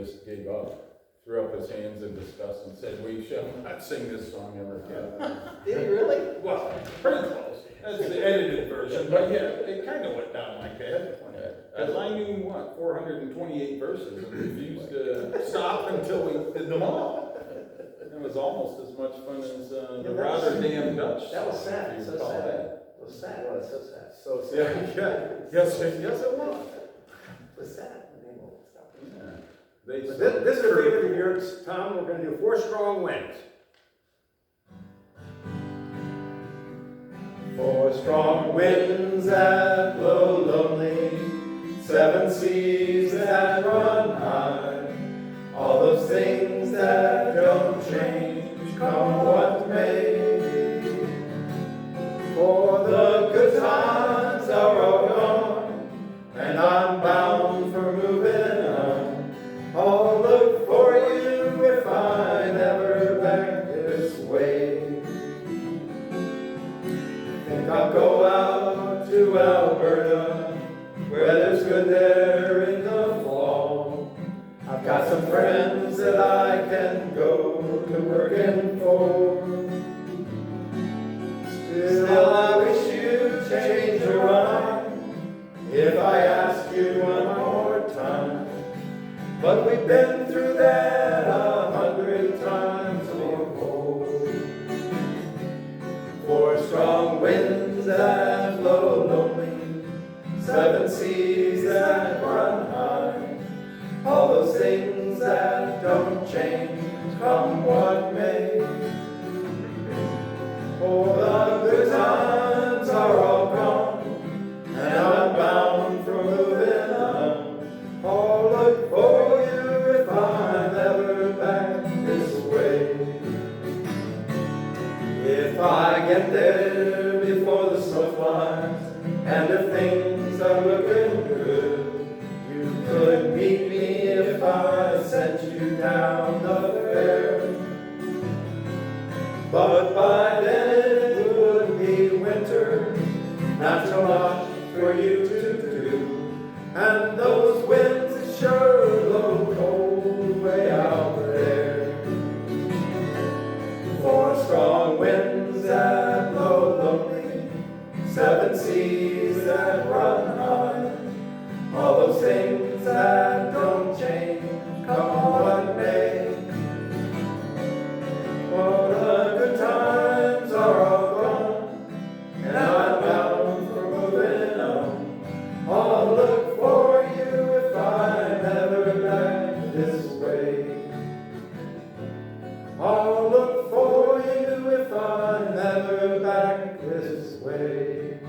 just gave up, threw up his hands in disgust and said, "We shall not sing this song ever again." Did he really? Well, pretty close. That's the edited version, but yeah, it kind of went down like that. Because I knew, 428 verses and refused to stop until we did them all. It was almost as much fun as the Rotterdam Dutch. That was song, sad, if you so recall sad. that. It was sad, it was so sad. So sad. Yes, it was. It was sad. Yeah. They But this is a favorite of yours, Tom. We're going to do 4 Strong Winds. 4 strong winds that blow lonely, 7 seas that run high, all those things that don't change, come what may. For the good times are all gone, and I'm bound for moving on. I'll look for you if I'm ever back this way. Think I'll go out to Alberta, where there's good there in the fall. I've got some friends that I can go to working for. Still I wish you'd change your mind, if I ask you one more time. But we've been through that 100 times or more. 4 strong winds that blow lonely, 7 seas that run high, all those things that don't change, come what may. For the good times are all gone, and I'm bound for moving on. I'll look for you if I'm ever back this way. If I get there before the snow flies, and if things are looking good, you could meet me if I sent you down the fair. But by then it would be winter, not so much for you to do, and those winds sure blow cold way out there. 4 strong winds that blow lonely, 7 seas that run high, all those things that don't change, come what may. For the good times are all gone, and I'm bound for moving on. I'll look for you if I'm ever back this way. I'll look for you if I'm ever back this way.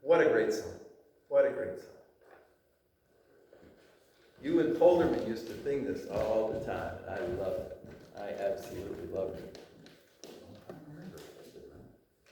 What a great song. What a great song. You and Polderman used to sing this all the time. I love it. I absolutely love it.